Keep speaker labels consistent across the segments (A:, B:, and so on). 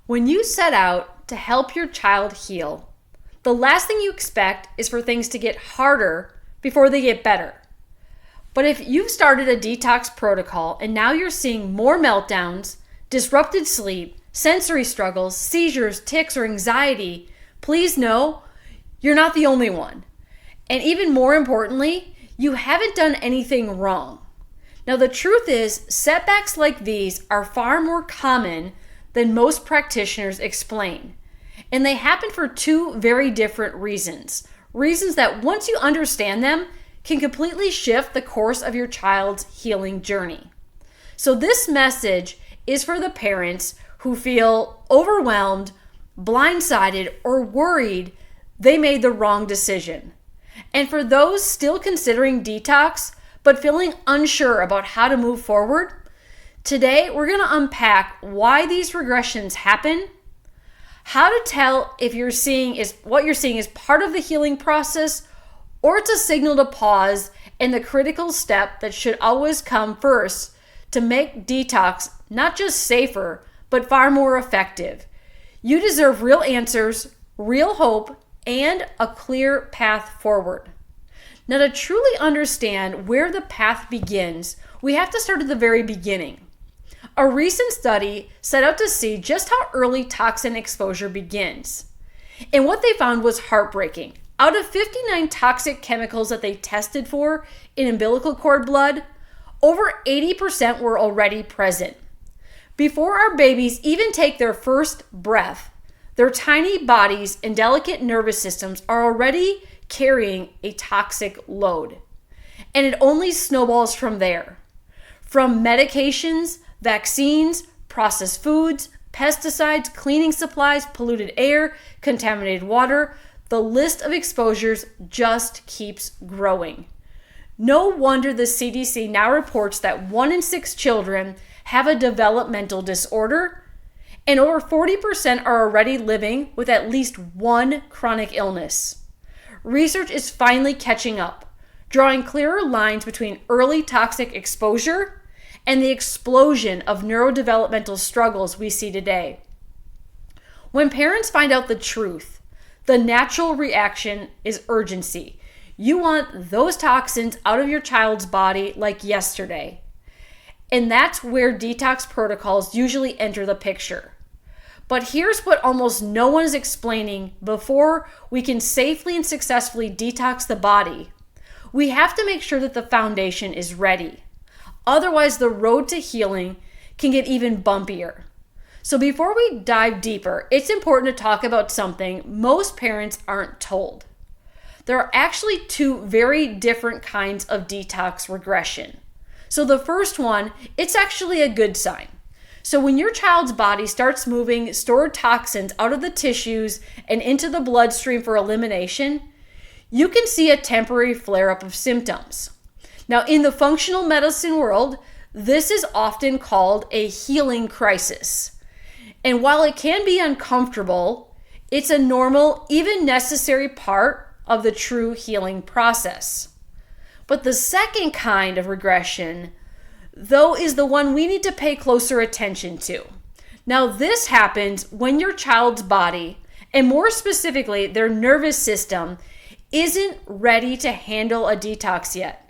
A: When you set out to help your child heal, the last thing you expect is for things to get harder before they get better. But if you've started a detox protocol and now you're seeing more meltdowns, disrupted sleep, sensory struggles, seizures, tics, or anxiety, please know you're not the only one. And even more importantly, you haven't done anything wrong. Now, the truth is, setbacks like these are far more common than most practitioners explain. And they happen for two very different reasons. Reasons that once you understand them, can completely shift the course of your child's healing journey. So this message is for the parents who feel overwhelmed, blindsided, or worried they made the wrong decision. And for those still considering detox, but feeling unsure about how to move forward, today we're going to unpack why these regressions happen, how to tell if what you're seeing is part of the healing process, or it's a signal to pause, and the critical step that should always come first to make detox not just safer, but far more effective. You deserve real answers, real hope, and a clear path forward. Now, to truly understand where the path begins, we have to start at the very beginning. A recent study set out to see just how early toxin exposure begins. And what they found was heartbreaking. Out of 59 toxic chemicals that they tested for in umbilical cord blood, over 80% were already present. Before our babies even take their first breath, their tiny bodies and delicate nervous systems are already carrying a toxic load. And it only snowballs from there. From medications, vaccines, processed foods, pesticides, cleaning supplies, polluted air, contaminated water, the list of exposures just keeps growing. No wonder the CDC now reports that 1 in 6 children have a developmental disorder, and over 40% are already living with at least one chronic illness. Research is finally catching up, drawing clearer lines between early toxic exposure and the explosion of neurodevelopmental struggles we see today. When parents find out the truth, the natural reaction is urgency. You want those toxins out of your child's body like yesterday. And that's where detox protocols usually enter the picture. But here's what almost no one is explaining before we can safely and successfully detox the body. We have to make sure that the foundation is ready. Otherwise, the road to healing can get even bumpier. So before we dive deeper, it's important to talk about something most parents aren't told. There are actually two very different kinds of detox regression. So the first one, it's actually a good sign. So when your child's body starts moving stored toxins out of the tissues and into the bloodstream for elimination, you can see a temporary flare-up of symptoms. Now, in the functional medicine world, this is often called a healing crisis. And while it can be uncomfortable, it's a normal, even necessary part of the true healing process. But the second kind of regression, though, is the one we need to pay closer attention to. Now, this happens when your child's body, and more specifically their nervous system, isn't ready to handle a detox yet.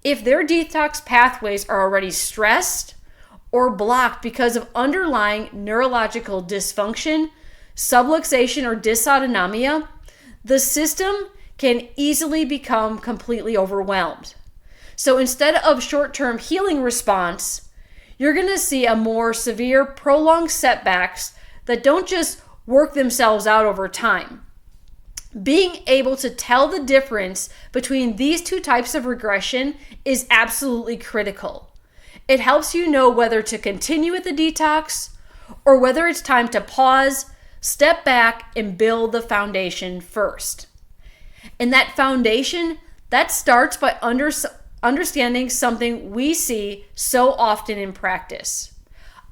A: If their detox pathways are already stressed or blocked because of underlying neurological dysfunction, subluxation, or dysautonomia, the system can easily become completely overwhelmed. So instead of short-term healing response, you're going to see a more severe, prolonged setbacks that don't just work themselves out over time. Being able to tell the difference between these two types of regression is absolutely critical. It helps you know whether to continue with the detox or whether it's time to pause, step back, and build the foundation first. And that foundation, that starts by understanding something we see so often in practice.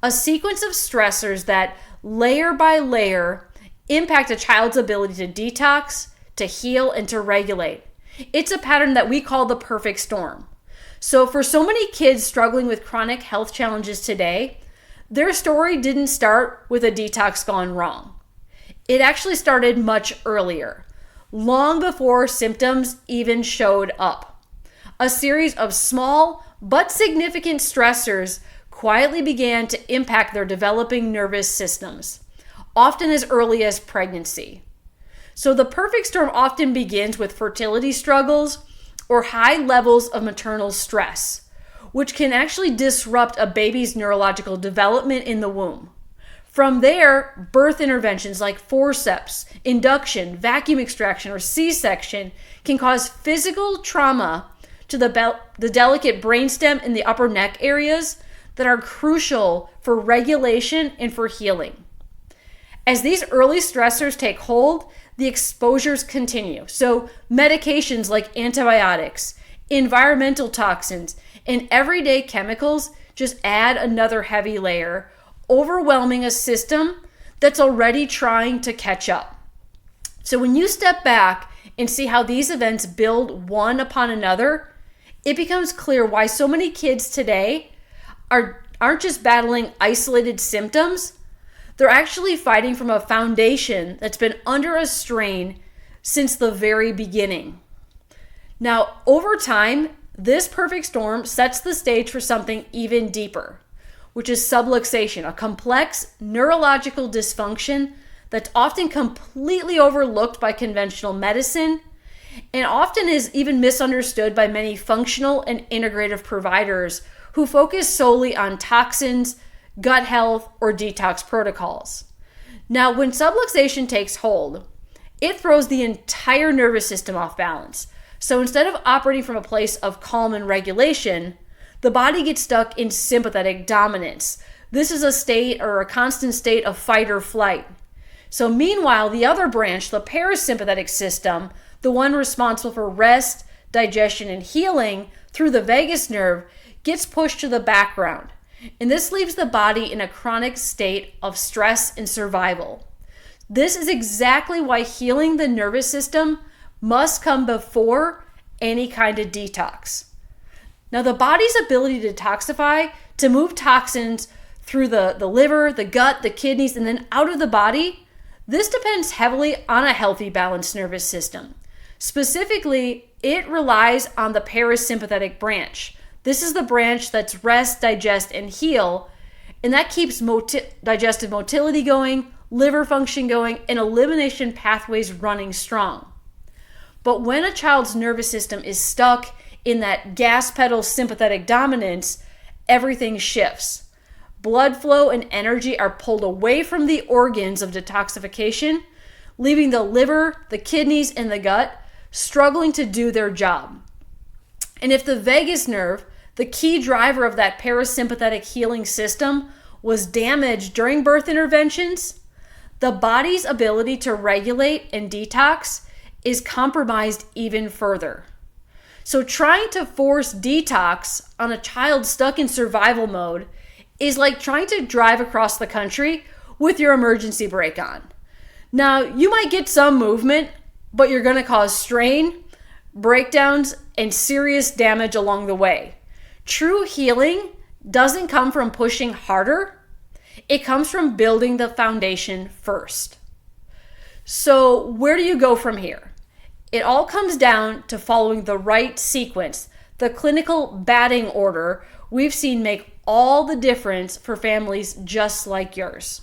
A: A sequence of stressors that, layer by layer, impact a child's ability to detox, to heal, and to regulate. It's a pattern that we call the perfect storm. So for so many kids struggling with chronic health challenges today, their story didn't start with a detox gone wrong. It actually started much earlier, long before symptoms even showed up. A series of small but significant stressors quietly began to impact their developing nervous systems, often as early as pregnancy. So the perfect storm often begins with fertility struggles or high levels of maternal stress, which can actually disrupt a baby's neurological development in the womb. From there, birth interventions like forceps, induction, vacuum extraction, or C-section can cause physical trauma to the delicate brainstem and the upper neck areas that are crucial for regulation and for healing. As these early stressors take hold, the exposures continue. So medications like antibiotics, environmental toxins, and everyday chemicals just add another heavy layer, overwhelming a system that's already trying to catch up. So when you step back and see how these events build one upon another, it becomes clear why so many kids today aren't just battling isolated symptoms. They're actually fighting from a foundation that's been under a strain since the very beginning. Now, over time, this perfect storm sets the stage for something even deeper, which is subluxation, a complex neurological dysfunction that's often completely overlooked by conventional medicine and often is even misunderstood by many functional and integrative providers who focus solely on toxins, gut health, or detox protocols. Now, when subluxation takes hold, it throws the entire nervous system off balance. So instead of operating from a place of calm and regulation, the body gets stuck in sympathetic dominance. This is a state or a constant state of fight or flight. So meanwhile, the other branch, the parasympathetic system, the one responsible for rest, digestion, and healing through the vagus nerve, gets pushed to the background. And this leaves the body in a chronic state of stress and survival. This is exactly why healing the nervous system must come before any kind of detox. Now, the body's ability to detoxify, to move toxins through the liver, the gut, the kidneys, and then out of the body, this depends heavily on a healthy, balanced nervous system. Specifically, it relies on the parasympathetic branch. This is the branch that's rest, digest, and heal, and that keeps digestive motility going, liver function going, and elimination pathways running strong. But when a child's nervous system is stuck in that gas pedal sympathetic dominance, everything shifts. Blood flow and energy are pulled away from the organs of detoxification, leaving the liver, the kidneys, and the gut struggling to do their job. And if the vagus nerve, the key driver of that parasympathetic healing system, was damaged during birth interventions, the body's ability to regulate and detox is compromised even further. So trying to force detox on a child stuck in survival mode is like trying to drive across the country with your emergency brake on. Now, you might get some movement, but you're going to cause strain, breakdowns, and serious damage along the way. True healing doesn't come from pushing harder. It comes from building the foundation first. So where do you go from here? It all comes down to following the right sequence, the clinical batting order we've seen make all the difference for families just like yours.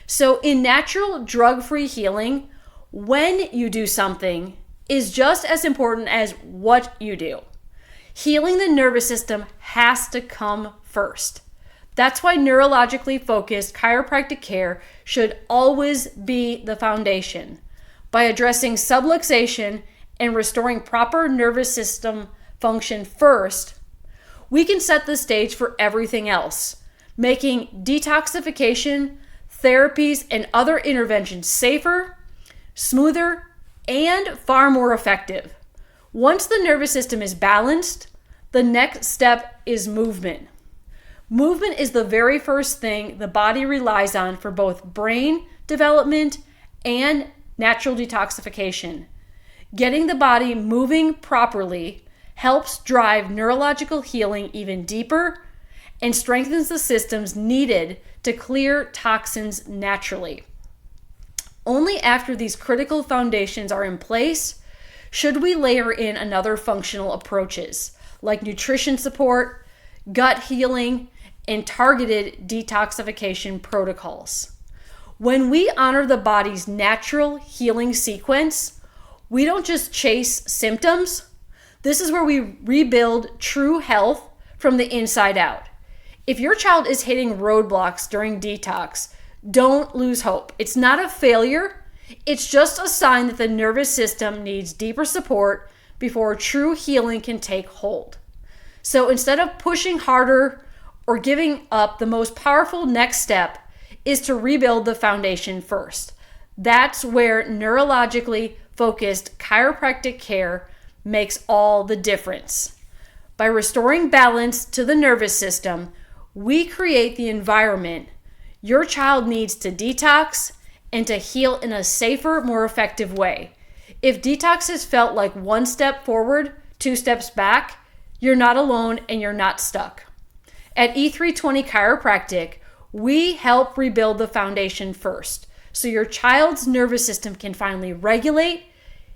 A: So in natural drug-free healing, when you do something is just as important as what you do. Healing the nervous system has to come first. That's why neurologically focused chiropractic care should always be the foundation. By addressing subluxation and restoring proper nervous system function first, we can set the stage for everything else, making detoxification, therapies, and other interventions safer, smoother, and far more effective. Once the nervous system is balanced, the next step is movement. Movement is the very first thing the body relies on for both brain development and natural detoxification. Getting the body moving properly helps drive neurological healing even deeper and strengthens the systems needed to clear toxins naturally. Only after these critical foundations are in place should we layer in another functional approaches like nutrition support, gut healing, and targeted detoxification protocols. When we honor the body's natural healing sequence, we don't just chase symptoms. This is where we rebuild true health from the inside out. If your child is hitting roadblocks during detox, don't lose hope. It's not a failure. It's just a sign that the nervous system needs deeper support before true healing can take hold. So instead of pushing harder or giving up, the most powerful next step is to rebuild the foundation first. That's where neurologically focused chiropractic care makes all the difference. By restoring balance to the nervous system, we create the environment your child needs to detox and to heal in a safer, more effective way. If detox has felt like one step forward, two steps back, you're not alone and you're not stuck. At E320 Chiropractic, we help rebuild the foundation first so your child's nervous system can finally regulate,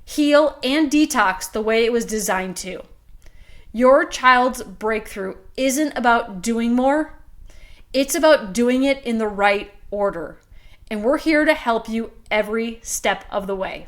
A: heal, and detox the way it was designed to. Your child's breakthrough isn't about doing more. It's about doing it in the right order. And we're here to help you every step of the way.